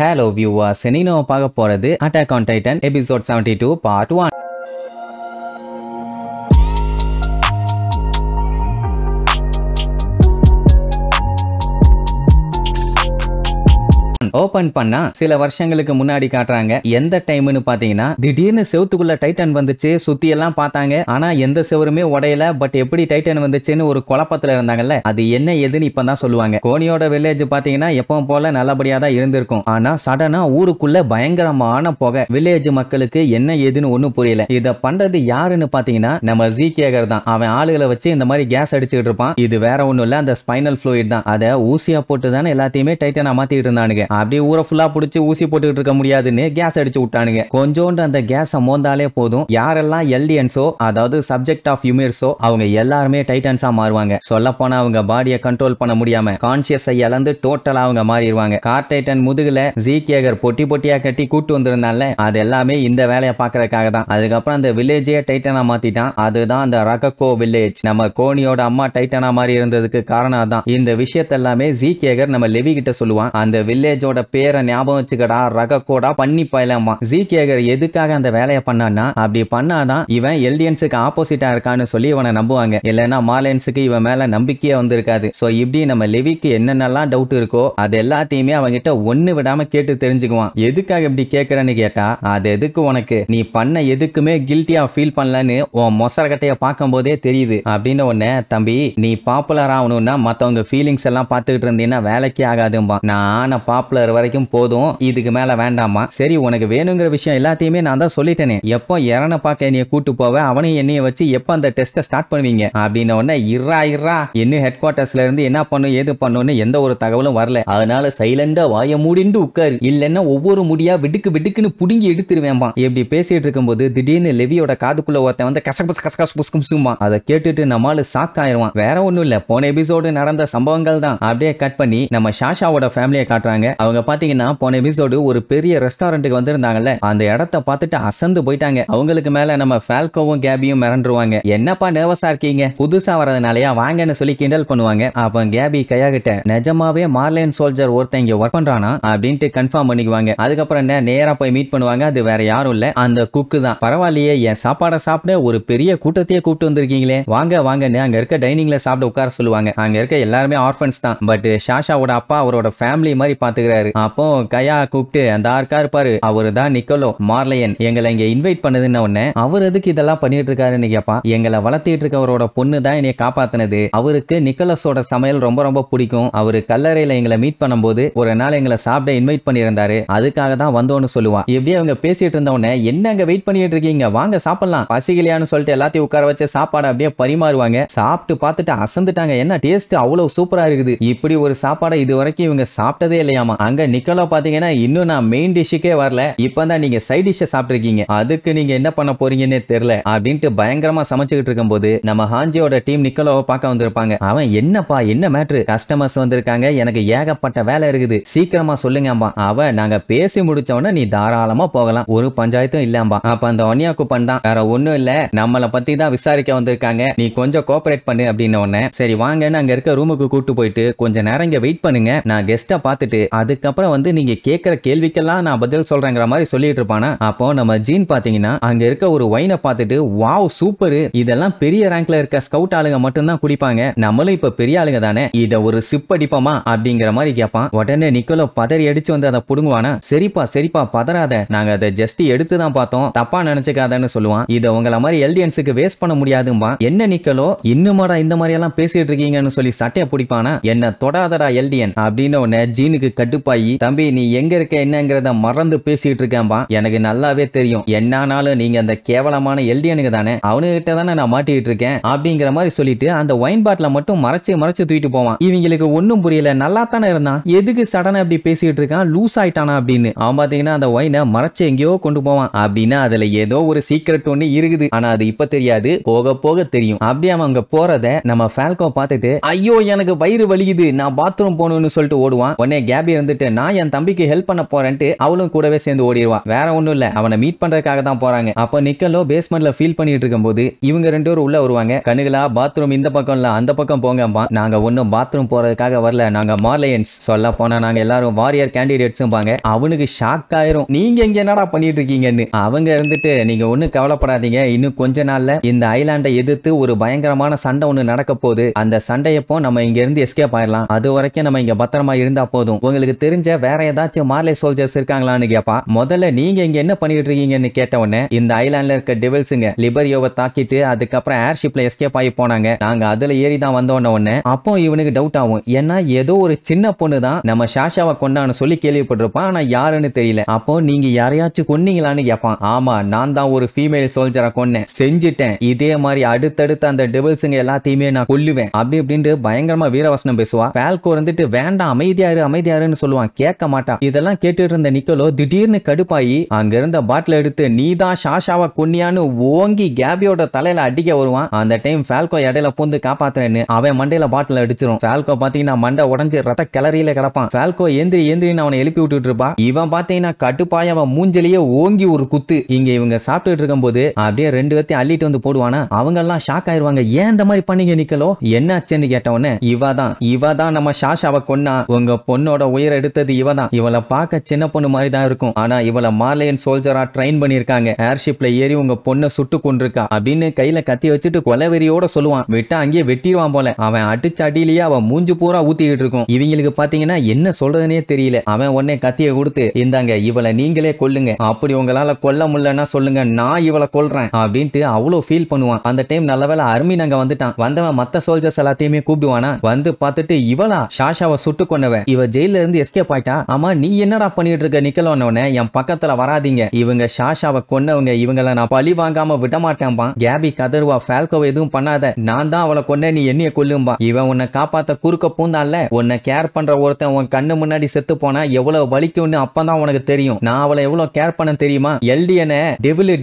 Hello viewers, நீங்க பார்க்க போறது Attack on Titan episode 72 part 1. Open பண்ணா சில வருஷங்களுக்கு முன்னாடி காட்டுறாங்க. எந்த டைம்னு பாத்தீங்கன்னா திடீர்னு செவுத்துக்குள்ள டைட்டன் வந்துச்சு. சுத்தி எல்லாம் பார்த்தாங்க. ஆனா எந்த செவருமே உடையல. பட் எப்படி டைட்டன் வந்துச்சுன்னு ஒரு குழப்பத்துல இருந்தாங்கல்ல. அது என்ன ஏதுன்னு இப்பதான் சொல்லுவாங்க. கோனியோட வில்லேஜ் பாத்தீங்கன்னா எப்பவும் போல நல்லபடியா தான் இருந்திருக்கும். ஆனா சடனா ஊருக்குள்ள பயங்கரமான புகை. வில்லேஜ் மக்களுக்கு என்ன ஏதுன்னு ஒண்ணும் புரியல. இத பண்றது யாருன்னு பாத்தீங்கன்னா நம்ம ஜீகேகர் தான். அவன் ஆளுகளை வச்சு இந்த மாதிரி கேஸ் அடிச்சுட்டு இருப்பான். இது வேற ஒண்ணும் இல்ல, அந்த ஸ்பைனல் ஃப்ளூயிட் தான். அத ஊசியா போட்டு தானே எல்லாத்தையுமே டைட்டனா மாத்திட்டு இருந்தானுங்க. அப்படியே ஊரை ஃபுல்லா புடிச்சு ஊசி போட்டுட்டு இருக்க முடியாதுன்னு கேஸ் அடிச்சு விட்டானுங்க. கொஞ்சோண்டு அந்த கேஸ மோந்தாலே போதும், யாரெல்லாம் எல்டியன்ஸோ அதாவது சப்ஜெக்ட் ஆஃப் யூமிர்ஸோ அவங்க எல்லாருமே டைட்டன்ஸா மாறுவாங்க. சொல்ல போனா அவங்க பாடியை கண்ட்ரோல் பண்ண முடியாம கான்சியஸை இழந்து டோட்டலா அவங்க மாறிடுவாங்க. கார் டைட்டன் முதுகுல ஜீகேகர் பொட்டி பொட்டியா கட்டி கூட்டு வந்திருந்தால அது எல்லாமே இந்த வேலையை பாக்குறதுக்காக தான். அதுக்கப்புறம் அந்த வில்லேஜே டைட்டனா மாத்திட்டான். அதுதான் அந்த ரகக்கோ வில்லேஜ். நம்ம கோனியோட அம்மா டைட்டனா மாறி இருந்ததுக்கு காரணம் அதான். இந்த விஷயத்த எல்லாமே ஜீகேகர் நம்ம லெவி கிட்ட சொல்லுவான். அந்த வில்லேஜோட பேரை ஞாபகம் வச்சுக்கடா, ரகக்கோடா பண்ணி பயலாமா. ஜீகேகர் எதுக்காக அந்த வேலையை பண்ணான்னா அப்படி பண்ணாதான் இவன் எல்டியன்ஸுக்கு ஆப்போசிட்டா இருக்கான்னு சொல்லி இவனை நம்புவாங்க. இல்லைன்னா மார்லைன்ஸுக்கு இவன் மேல நம்பிக்கையே வந்திருக்காது. சோ இப்படி நம்ம லெவிக்கு என்னென்னலாம் டவுட் இருக்கோ அது எல்லாத்தையுமே அவங்கிட்ட ஒண்ணு விடாம கேட்டு தெரிஞ்சுக்குவான். எதுக்காக இப்படி கேட்கறன்னு கேட்டா, அது எதுக்கு உனக்கு, நீ பண்ண எதுக்குமே கில்ட்டியா ஃபீல் பண்ணலன்னு உன் மொசரக்கட்டைய பார்க்கும் போதே தெரியுது அப்படின்னு ஒண்ணு. தம்பி, நீ பாப்புலர் ஆகணும்னா மத்தவங்க ஃபீலிங்ஸ் எல்லாம் பார்த்துக்கிட்டு இருந்தீங்கன்னா வேலைக்கே ஆகாதும்பா. நான் பாப்புலர் வரைக்கும் போதும், இதுக்கு மேல வேண்டாமா. சரி, உனக்கு வேணுங்கிற விஷயம் எல்லாத்தையுமே நான் தான் சொல்லிட்டேனே. எப்போ இறன பார்க்க என்னைய கூட்டு போவ, அவனையும் என்னைய வச்சு எப்ப அந்த டெஸ்ட்டை ஸ்டார்ட் பண்ணுவீங்க அப்படின்னு உடனே இர்ரா இன்னும் ஹெட் குவார்டர்ஸ்ல இருந்து என்ன பண்ணும் ஏது பண்ணுன்னு எந்த ஒரு தகவலும் வரல. அதனால சைலண்டா வாய மூடிண்டு உட்காரு, இல்லன்னா ஒவ்வொரு முடியா விடுக்குன்னு புடுங்கி எடுத்துருவேன்பா. இப்படி பேசிட்டு இருக்கும்போது திடீர்னு லெவியோட காதுக்குள்ள ஒருத்தன் வந்து கசகச புஸ்குமா. அதை கேட்டுட்டு நம்மால ஷாக் ஆயிருவான். வேற ஒண்ணும் இல்ல, போன எபிசோடு நடந்த சம்பவங்கள் தான். அப்படியே கட் பண்ணி நம்ம ஷாஷாவோட ஃபேமிலியை காட்டுறாங்க. அவங்க பாத்தீங்கன்னா போன எபிசோடு ஒரு பெரிய ரெஸ்டாரண்ட்டுக்கு வந்திருந்தாங்கல்ல, அந்த இடத்த பார்த்துட்டு அசந்து போயிட்டாங்க. அவங்களுக்கு மேல நம்ம ஃபால்கோவும் கேபியும் மிரண்டுருவாங்க. என்னப்பா நர்வஸா இருக்கீங்க, புதுசா வரதுனாலயா, வாங்கன்னு சொல்லி கிண்டல் பண்ணுவாங்க. அப்ப கேபி கையாகிட்ட நிஜமாவே மார்லைன் சோல்ஜர் ஒருத்தன் இங்க ஒர்க் பண்றானா அப்படின்ட்டு கன்ஃபார்ம் பண்ணிக்குவாங்க. அதுக்கப்புறம் நேரா போய் மீட் பண்ணுவாங்க. அது வேற யாரும் இல்ல, அந்த குக்கு தான். பரவாயில்லையே, என் சாப்பாடை சாப்பிட ஒரு பெரிய கூட்டத்தையே கூப்பிட்டு வந்திருக்கீங்களே, வாங்கன்னு அங்க இருக்க டைனிங்ல சாப்பிட உட்கார சொல்லுவாங்க. அங்க இருக்க எல்லாருமே ஆர்ஃபன்ஸ் தான். பட் ஷாஷாவோட அப்பா அவரோட ஃபேமிலி மாதிரி பாத்துக்கிறாரு. அப்போ கையா கூப்பிட்டு அந்த ஆர்க்கா இருப்பாரு, அவரு தான் நிக்கோலோ மார்லையன், எங்களை இங்க இன்வைட் பண்ணதுன்னு உடனே அவர் எதுக்கு இதெல்லாம் பண்ணிட்டு இருக்காருன்னு கேப்பா. எங்களை வளர்த்திட்டு இருக்கவரோட பொண்ணு தான் என்னைய காப்பாத்தினது. அவருக்கு நிக்கோலஸோட சமையல் ரொம்ப பிடிக்கும். அவரு கல்லறையில எங்களை மீட் பண்ணும்போது ஒரு நாள் எங்களை சாப்பிட இன்வைட் பண்ணியிருந்தாரு, அதுக்காக தான் வந்தோன்னு சொல்லுவா. எப்படியே அவங்க பேசிட்டு இருந்த உடனே என்ன அங்க வெயிட் பண்ணிட்டு இருக்கீங்க, வாங்க சாப்பிடலாம், பசிக்கலையான்னு சொல்லிட்டு எல்லாத்தையும் உட்கார வச்சு சாப்பாடு அப்படியே பரிமாறுவாங்க. சாப்பிட்டு பார்த்துட்டு அசந்துட்டாங்க. என்ன டேஸ்ட் அவ்வளவு சூப்பரா இருக்குது, இப்படி ஒரு சாப்பாடை இது வரைக்கும் இவங்க சாப்பிட்டதே இல்லையாமா. அங்க நிக்கோலோ பாத்தீங்கன்னா இன்னும் நான் மெயின் டிஷ்ஷுக்கே வரல, இப்பதான் நீங்க சைட் டிஷ்ஷை சாப்பிட்டுருக்கீங்க, அதுக்கு நீங்க என்ன பண்ண போறீங்கன்னே தெரியல அப்படின்ட்டு பயங்கரமா சமைச்சுக்கிட்டு இருக்கும்போது நம்ம ஹாஞ்சியோட டீம் நிக்கோலோவை பார்க்க வந்திருப்பாங்க. அவன் என்னப்பா என்ன மேட்ரு, கஸ்டமர்ஸ் வந்திருக்காங்க, எனக்கு ஏகப்பட்ட வேலை இருக்குது, சீக்கிரமா சொல்லுங்கம்பா. அவன் நாங்க பேசி முடிச்சவன நீ தாராளமா போகலாம், ஒரு பஞ்சாயத்தும் இல்லம்பா. அப்ப அந்த ஒன்னியா குப்பன் தான், வேற ஒண்ணும் இல்ல, நம்மளை பத்தி தான் விசாரிக்க வந்திருக்காங்க, நீ கொஞ்சம் கோஆபரேட் பண்ணு அப்படின்னு உடனே சரி வாங்கன்னு அங்க இருக்க ரூமுக்கு கூட்டு போயிட்டு கொஞ்ச நேரம் இங்க வெயிட் பண்ணுங்க, நான் கெஸ்ட்டை பார்த்துட்டு அதுக்கப்புறம் வந்து நீங்க கேட்கிற கேள்விக்கெல்லாம் நான் பதில் சொல்றேங்கிற மாதிரி சொல்லிட்டு இருப்பானா. அப்போ நம்ம ஜீன் பாத்தீங்கன்னா அங்க இருக்க ஒரு வைனை பார்த்துட்டு வாவ் சூப்பர், இதெல்லாம் பெரிய ரேங்க்ல இருக்க ஸ்கவுட் ஆளுங்க மட்டும் தான் குடிப்பாங்க, நம்மளும் இப்ப பெரிய ஆளுங்க தானே, இத ஒரு சிப் அடிப்போமா அப்படிங்கிற மாதிரி கேட்பான். உடனே நிக்கோலோ பதறி அடிச்சு வந்து அதை புடுங்குவானா. சரிப்பா பதறாத, நாங்க அதை ஜஸ்ட் எடுத்து தான் பார்த்தோம், தப்பா நினைச்சுக்காதன்னு சொல்லுவான். இதை உங்களை மாதிரி எல்டியன்ஸுக்கு வேஸ்ட் பண்ண முடியாதும்பா. என்ன நிக்கோலோ இன்னுமாடா இந்த மாதிரி எல்லாம் பேசிட்டு இருக்கீங்கன்னு சொல்லி சட்டையை பிடிப்பானா. என்ன தொடாதடா எல்டியன் அப்படின்னு உடனே ஜீனுக்கு கட்டுப்பாயி, தம்பி நீ எங்க இருக்க என்னங்கிறத மறந்து பேசிட்டு இருக்கேன்பா, எனக்கு நல்லாவே தெரியும், என்னானாலும் நீங்க அந்த கேவலமான எல்டியனுக்கு தானே, அவனுகிட்ட தானே நான் மாட்டிட்டு இருக்கேன் அப்படிங்கிற மாதிரி சொல்லிட்டு அந்த ஒயின் பாட்டில மட்டும் மறைச்சு தூக்கிட்டு போவான். இவங்களுக்கு ஒன்னும் புரியல, நல்லா தானே இருந்தான், எதுக்கு சடனா இப்படி பேசிட்டு இருக்கான், லூஸ் ஆயிட்டானா அப்படின்னு. அவன் பாத்தீங்கன்னா அந்த ஒயினை மறைச்சு எங்கேயோ கொண்டு போவான். அப்படின்னா அதுல ஏதோ ஒரு சீக்ரெட் ஒண்ணு இருக்குது, ஆனா அது இப்ப தெரியாது, போக தெரியும். அப்படியே அவன் அங்க போறத நம்ம ஃபால்கோ பார்த்துட்டு ஐயோ எனக்கு வயிறு வலிக்குது, நான் பாத்ரூம் போகணும்னு சொல்லிட்டு ஓடுவான். உடனே கேபி இருந்துட்டு இருந்துட்டு நான் என் தம்பிக்கு ஹெல்ப் பண்ண போறேன்ட்டு அவளும் கூடவே சேர்ந்து ஓடிடுவா. வேற ஒண்ணும் இல்ல, அவனை மீட் பண்றதுக்காக தான் போறாங்க. அப்ப நிக்கலோ பேஸ்மெண்ட்ல ஃபீல் பண்ணிட்டு இருக்கும்போது இவங்க ரெண்டு பேரும் உள்ள வருவாங்க. கண்ணுகளா பாத்ரூம் இந்த பக்கம் இல்ல அந்த பக்கம் போங்கம்பா. நாங்க ஒன்னும் பாத்ரூம் போறதுக்காக வரல, நாங்க மார்லியன்ஸ், சொல்ல போனா நாங்க எல்லாரும் வாரியர் கேண்டிடேட்ஸ் பாங்க. அவனுக்கு ஷாக் ஆயிரும், நீங்க இங்க என்னடா பண்ணிட்டு இருக்கீங்கன்னு. அவங்க இருந்துட்டு நீங்க ஒண்ணு கவலைப்படாதீங்க, இன்னும் கொஞ்ச நாள்ல இந்த ஐலாண்டை எதிர்த்து ஒரு பயங்கரமான சண்டை ஒண்ணு நடக்க போகுது. அந்த சண்டையப்போ நம்ம இங்க இருந்து எஸ்கேப் ஆயிடலாம். அது வரைக்கும் நம்ம இங்க பத்திரமா இருந்தா போதும். உங்களுக்கு தெரிஞ்ச வேற ஏதாச்சும் மார்லே சோல்ஜர்ஸ் இருக்காங்களான்னு கேப்பா. முதல்ல நீங்க இங்க என்ன பண்ணிட்டு இருக்கீங்கன்னு கேட்ட உடனே இந்த ஐலாண்ட்ல இருக்க டெவில்ஸுங்க லிபரியோவை தாக்கிட்டு அதுக்கப்புறம் ஏர்ஷிப்ல எஸ்கேப் ஆகி போனாங்க, நாங்க அதுல ஏறி தான் வந்தோன்ன உடனே அப்போ இவனுக்கு டவுட் ஆகும். ஏன்னா ஏதோ ஒரு சின்ன பொண்ணு தான் நம்ம ஷாஷாவை கொண்டான்னு சொல்லி கேள்விப்பட்டிருப்பான், ஆனா யாருன்னு தெரியல. அப்போ நீங்க யாரையாச்சும் கொன்னீங்களான்னு கேட்பான். ஆமா, நான் தான் ஒரு ஃபீமேல் சோல்ஜரை கொன்னேன், செஞ்சுட்டேன். இதே மாதிரி அடுத்தடுத்து அந்த டெவில்ஸுங்க எல்லாத்தையுமே நான் கொல்லுவேன் அப்படி இப்படின்னு பயங்கரமா வீரவசனம் பேசுவா. பால்கோ இருந்துட்டு வேண்டாம் அமைதியாரு அமைதியாருன்னு சொல்லுவான், கேட்க மாட்டான். இதெல்லாம் கேட்டுட்டு இருந்த நிக்கலோ திடீர்னு கடுப்பாயி அங்க இருந்த பாட்டில் எடுத்து நீ தான் ஷாஷாவை கொன்னியான்னு ஓங்கி கேபியோட தலையில அடிக்க வருவான். அந்த டைம் பால்கோ இடையில பூந்து காப்பாத்துறேன்னு அவன் மண்டையில பாட்டில் அடிச்சிரும். பால்கோ பாத்தீங்கன்னா மண்டை உடஞ்சு ரத்த கிளறியில கிடப்பான். பால்கோ எந்திரி எந்திரின்னு அவனை எழுப்பி விட்டுட்டு இருப்பா. இவன் பாத்தீங்கன்னா கட்டுப்பாய் அவன் மூஞ்சிலேயே ஓங்கி ஒரு குத்து. இங்க இவங்க சாப்பிட்டுட்டு இருக்கும் போது அப்படியே ரெண்டு பேர்த்தையும் அள்ளிட்டு வந்து போடுவானா. அவங்க எல்லாம் ஷாக் ஆயிருவாங்க, ஏன் இந்த மாதிரி பண்ணீங்க நிக்கலோ, என்னாச்சுன்னு கேட்டவொடனே இவதான் நம்ம ஷாஷாவை கொன்னா, உங்க பொண்ணோட உயிரை எடுத்தது இவதான். இவளை பார்க்க சின்ன பொண்ணு மாதிரி தான் இருக்கும், ஆனா இவளை மார்லியன் சோல்ஜரா ட்ரெயின் பண்ணிருக்காங்க, ஏர்ஷிப்ல ஏறி உங்க பொண்ணை சுட்டு கொண்டிருக்கா அப்படின்னு கையில கத்தி வச்சுட்டு கொலவெறியோட சொல்லுவான். விட்டா அங்கேயே வெட்டிடுவான் போல. அவன் அடிச்ச அடியிலேயே அவன் மூஞ்சு பூரா ஊத்திக்கிட்டு இருக்கும். இவங்களுக்கு பாத்தீங்கன்னா என்ன சொல்றதுனே தெரியல. அவன் உடனே கத்தியை கொடுத்து இந்தாங்க இவளை நீங்களே கொல்லுங்க, அப்படி உங்களால கொல்ல முடியலன்னா சொல்லுங்க நான் இவளை கொல்றேன் அப்படின்ட்டு அவ்வளவு ஃபீல் பண்ணுவான். அந்த டைம் நல்லவேளை அர்மின் அங்க வந்துட்டான். வந்தவன் மத்த சோல்ஜர்ஸ் எல்லாத்தையுமே கூப்பிடுவானா. வந்து பார்த்துட்டு இவளா ஷாஷாவை சுட்டு கொன்னவ, இவ ஜெயில இருந்து எஸ்கேப் ஆயிட்டா. ஆமா நீ என்னடா பண்ணிட்டு இருக்க நிக்கலோன்னே, என் பக்கத்துல வராதீங்க, இவங்க ஷாஷாவை கொன்னவங்க, இவங்களை நான் பழி வாங்காம விட மாட்டேன்பா. கேபி கதர்வா, பால்கோவை எதுவும் பண்ணாத, நான் தான் அவளை கொன்ன, நீ என்னைய கொல்லும்பா. இவன் உன்னை காப்பாத்த குறுக்க பூந்தான்ல, உன்னை கேர் பண்ற ஒருத்தன் உன் கண்ணு முன்னாடி செத்து போனா எவ்வளவு வலிக்கும்னு அப்பதான் உனக்கு தெரியும். நான் அவளை எவ்வளவு கேர் பண்ண தெரியுமா. எல்டியனை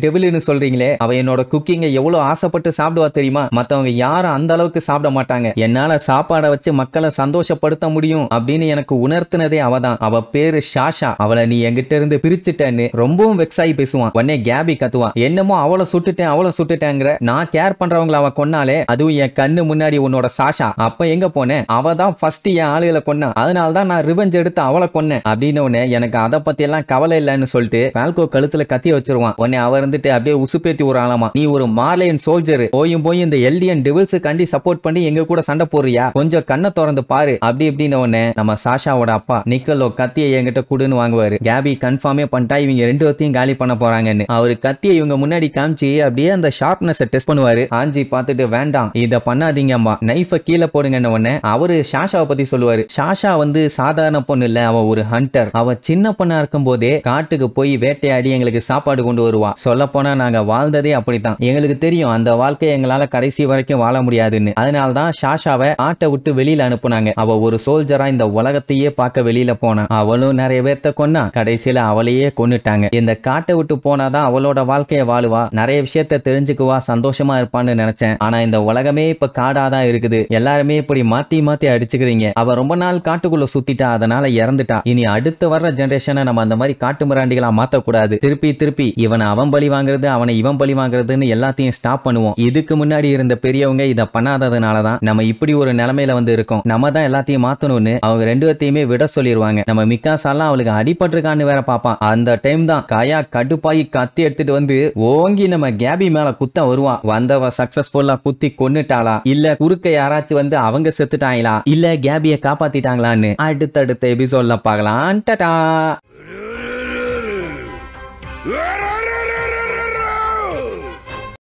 டெவில்னு சொல்றீங்களே, அவ என்னோட குக்கிங்க எவ்வளவு ஆசைப்பட்டு சாப்பிடுவா தெரியுமா. மத்தவங்க யாரும் அந்த அளவுக்கு சாப்பிட மாட்டாங்க. என்னால சாப்பாடை வச்சு மக்களை சந்தோஷப்படுத்த முடியும் அப்படின்னு எனக்கு உணர்த்தினதே அவதான். அவ பேரு ஷாஷா, அவளை நீ என்கிட்ட இருந்து பிரிச்சுட்டேன்னு ரொம்பவும் வெக்ஸாகி பேசுவான். உடனே கேபி கத்துவா, என்னமோ அவளை சுட்டுட்டேங்கிற, நான் கேர் பண்றவங்களை அவ கொன்னாலே, அதுவும் என் கண்ணு முன்னாடி உன்னோட ஷாஷா. அப்ப எங்க போனேன், அவ தான் ஃபர்ஸ்ட் என் ஆளுகளை கொன்னா, அதனாலதான் நான் ரிவெஞ்ச் எடுத்து அவளை கொன்னேன் அப்படின்னு உடனே எனக்கு அதை பத்தி எல்லாம் கவலை இல்லைன்னு சொல்லிட்டு பால்கோ கழுத்துல கத்திய வச்சிருவான். உடனே அவ இருந்துட்டு அப்படியே உசுப்பேத்தி ஒரு ஆளாமா, நீ ஒரு மார்லியன் சோல்ஜர், போய் இந்த எல்டியன் டெவில்ஸ் கண்டி சப்போர்ட் பண்ணி எங்க கூட சண்டை போடுறியா, கொஞ்சம் கண்ணை திறந்து பாரு அப்படி இப்படின்னு உடனே நம்ம சாஷாவோட அப்பா நிக்கலோ கத்தியை என்கிட்ட குடுன்னு வாங்குவாரு. கேபி கன்ஃபார்மே பண்ணிட்டா இவங்க ரெண்டு பேர்த்தையும் காலி பண்ண போறாங்கன்னு. அவரு கத்தியை இவங்க முன்னாடி காமிச்சு அப்படியே அந்த ஷார்ப்னஸ் டெஸ்ட் பண்ணுவாரு. ஆஞ்சி பார்த்துட்டு வேண்டாம் இத பண்ணாதீங்கம்மா, நைஃபை கீழே போடுங்கன்னு உடனே அவரு ஷாஷாவை பத்தி சொல்லுவாரு. ஷாஷா வந்து சாதாரண பொண்ணு இல்ல, அவ ஒரு ஹண்டர். அவ சின்ன பொண்ணா இருக்கும் போதே காட்டுக்கு போய் வேட்டையாடி எங்களுக்கு சாப்பாடு கொண்டு வருவா. சொல்ல போனா நாங்க வாழ்ந்ததே அப்படித்தான். எங்களுக்கு தெரியும் அந்த வாழ்க்கையை எங்களால கடைசி வரைக்கும் வாழ முடியாதுன்னு. அதனாலதான் ஷாஷாவை ஆட்டை விட்டு வெளியில அனுப்புனாங்க. அவ ஒரு சோல்ஜரா இந்த உலகத்தையே பார்க்க வெளியில போனா. அவளும் நிறைய பேர்த்த கொன்னா, கடைசியில அவளையே கொன்னுட்டாங்க. இந்த காட்டை விட்டு போனாதான் அவளோட வாழ்க்கையை வாழுவா, நிறைய விஷயத்த தெரிஞ்சுக்குவா, சந்தோஷமா இருப்பான்னு நினைச்சேன். ஆனா இந்த உலகமே இப்ப காடாதான் இருக்குது. எல்லாருமே இப்படி மாத்தி மாத்தி அடிச்சுக்கிறீங்க. அவ ரொம்ப நாள் காட்டுக்குள்ள சுத்திட்டா, அதனால இறந்துட்டா. இனி அடுத்து வர்ற ஜெனரேஷனை நம்ம அந்த மாதிரி காட்டு மிராண்டிகளா மாத்தக்கூடாது. திருப்பி இவனை அவன் பலி வாங்குறது, அவனை இவன் பலி வாங்குறதுன்னு எல்லாத்தையும் ஸ்டாப் பண்ணுவோம். இதுக்கு முன்னாடி இருந்த பெரியவங்க இதை பண்ணாததுனாலதான் நம்ம இப்படி ஒரு நிலைமையில வந்து இருக்கோம். நம்ம தான் எல்லாத்தையும் மாத்தணும்னு அவங்க ரெண்டு பேர்த்தையுமே விட சொல்லிடுவாங்க. நம்ம மிக்காசாலாம் அவளுக்கு அடிபட்டிருக்கான்னு வேற பாப்பான். அந்த டைம் தான் காயா கடுப்பாயி கத்தி எடுத்துட்டு வந்து ஓங்கி நம்ம கேபி மேல குத்த வருவான். வந்தவ சக்சஸ்ஃபுல்லா குத்தி கொன்னுட்டாளா, இல்ல குறுக்க யாராச்சும் வந்து அவங்க செத்துட்டாங்களா, இல்ல கேபியை காப்பாத்திட்டாங்களான்னு அடுத்தடுத்த எபிசோட்ல பார்க்கலாம். டாடா.